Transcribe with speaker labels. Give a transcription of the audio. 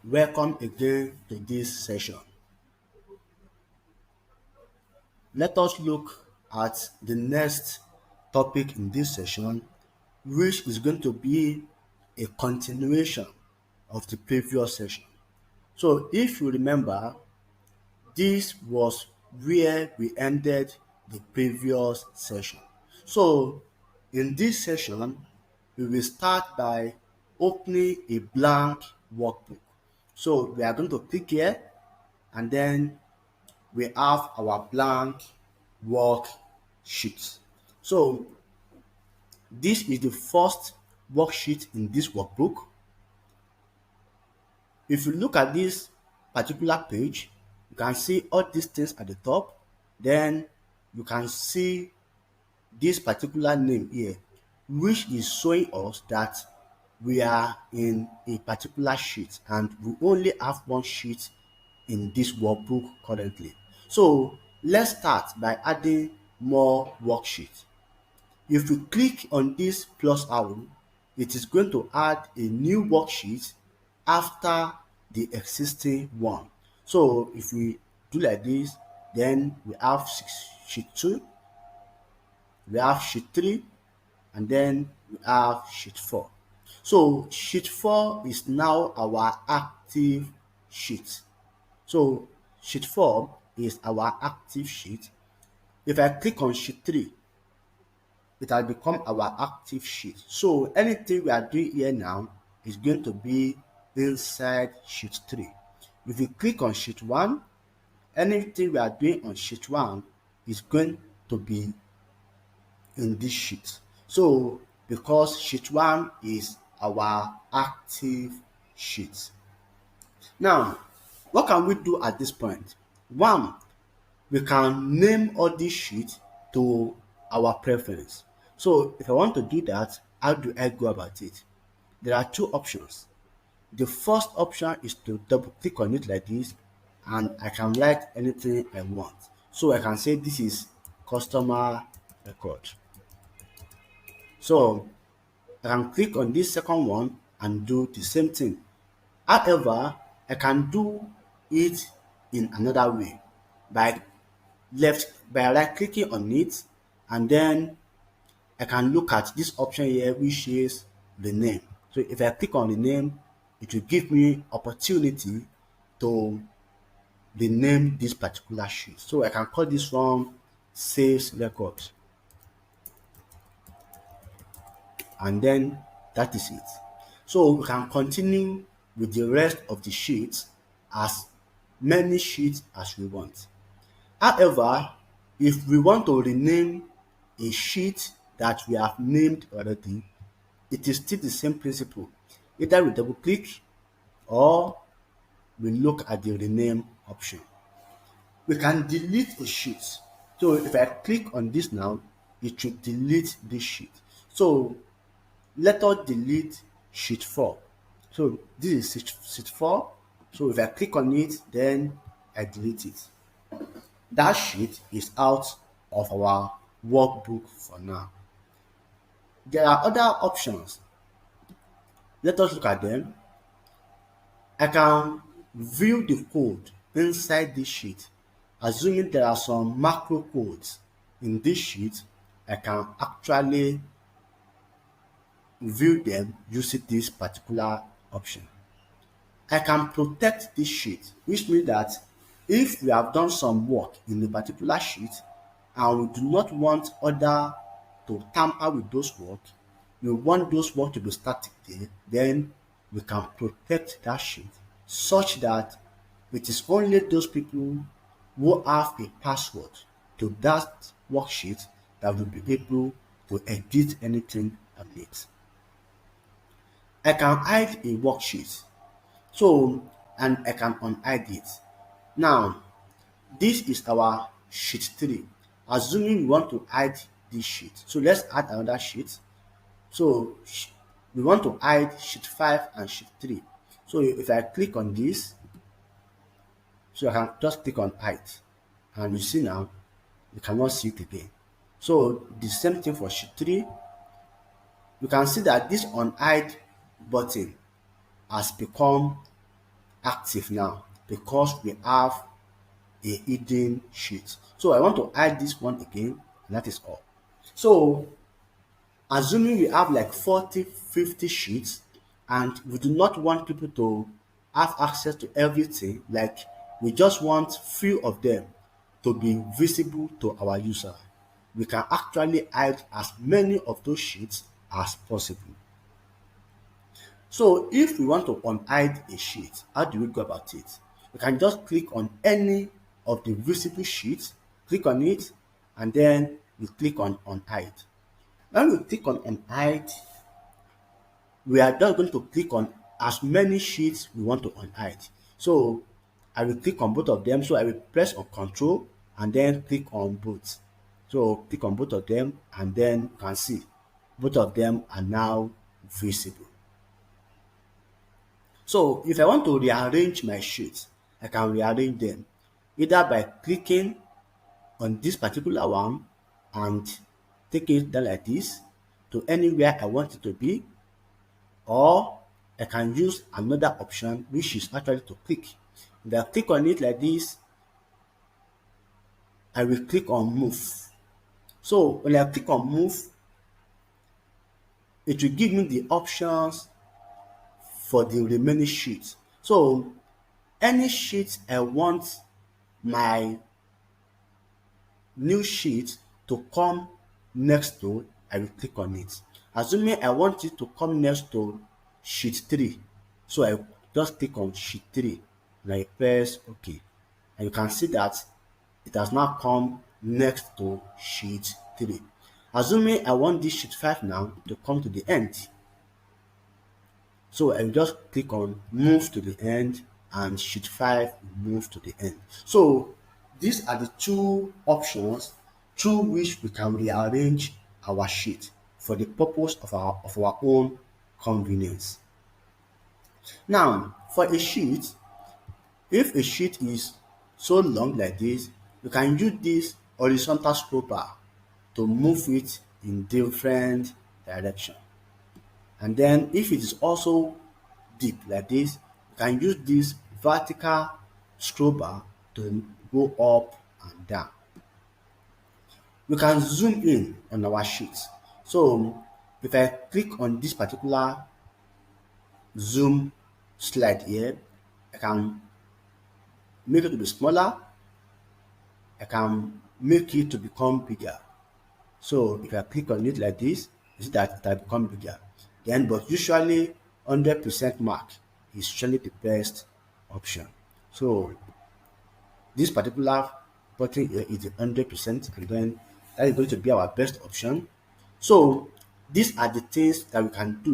Speaker 1: Welcome again to this session. Let us look at the next topic in this session, which is going to be a continuation of the previous session. So, if you remember, this was where we ended the previous session. So, in this session, we will start by opening a blank workbook. So, we are going to click here and then we have our blank worksheet. So this is the first worksheet in this workbook. If you look at this particular page, you can see all these things at the top. Then you can see this particular name here, which is showing us that we are in a particular sheet and we only have one sheet in this workbook currently. So let's start by adding more worksheets. If you click on this plus arrow, it is going to add a new worksheet after the existing one. So if we do like this, then we have sheet 2, we have sheet 3, and then we have sheet 4. So sheet 4 is now our active sheet. So sheet 4 is our active sheet. If I click on sheet 3, it has become our active sheet. So anything we are doing here now is going to be inside sheet 3. If you click on sheet 1, anything we are doing on sheet 1 is going to be in this sheet. So because sheet 1 is our active sheet. Now, what can we do at this point? One, we can name all these sheets to our preference. So if I want to do that, how do I go about it? There are two options. The first option is to double click on it like this and I can write anything I want. So I can say this is customer record. So I can click on this second one and do the same thing. However, I can do it in another way by right clicking on it, and then I can look at this option here which is the name. So if I click on the name, it will give me opportunity to rename this particular sheet. So I can call this one sales records, and then that is it. So we can continue with the rest of the sheets as many sheets as we want. However, if we want to rename a sheet that we have named already, it is still the same principle. Either we double click or we look at the rename option. We can delete a sheet. So if I click on this now, it should delete this sheet. So let us delete sheet 4. So this is sheet 4. So if I click on it, then I delete it. That sheet is out of our workbook for now. There are other options. Let us look at them. I can view the code inside this sheet. Assuming there are some macro codes in this sheet, I can actually view them using this particular option. I can protect this sheet, which means that if we have done some work in a particular sheet and we do not want other to tamper with those work, we want those work to be static there, then we can protect that sheet such that it is only those people who have a password to that worksheet that will be able to edit anything on it. I can hide a worksheet. So, and I can unhide it. Now, this is our sheet 3. Assuming we want to hide this sheet. So let's add another sheet. So we want to hide sheet 5 and sheet 3. So if I click on this, so I can just click on hide. And you see now, you cannot see it again. So the same thing for sheet 3. You can see that this unhide button has become active now because we have a hidden sheet. So I want to hide this one again, and that is all. So assuming we have like 40, 50 sheets, and we do not want people to have access to everything, like we just want few of them to be visible to our user, we can actually hide as many of those sheets as possible. So if we want to unhide a sheet, how do we go about it? We can just click on any of the visible sheets, click on it, and then we click on unhide. When we click on unhide, we are just going to click on as many sheets we want to unhide. So I will click on both of them. So I will press on control and then click on both. So click on both of them, and then you can see both of them are now visible. So if I want to rearrange my sheets, I can rearrange them either by clicking on this particular one and take it down like this to anywhere I want it to be, or I can use another option, which is actually to click. If I click on it like this, I will click on move. So when I click on move, it will give me the options for the remaining sheets. So any sheet I want my new sheet to come next to, I will click on it. Assuming I want it to come next to sheet 3, so I just click on sheet 3 and I press OK. And you can see that it has now come next to sheet 3. Assuming I want this sheet 5 now to come to the end, so I will just click on move to the end, and sheet 5 will move to the end. So these are the two options through which we can rearrange our sheet for the purpose of our own convenience. Now, for a sheet, if a sheet is so long like this, you can use this horizontal scroll bar to move it in different direction. And then if it is also deep like this, you can use this vertical scroll bar to go up and down. We can zoom in on our sheet. So if I click on this particular zoom slide here, I can make it to be smaller. I can make it to become bigger. So if I click on it like this, you see that it will become bigger. Then, but usually 100% mark is usually the best option. So this particular button here is the 100%, and then that is going to be our best option. So these are the things that we can do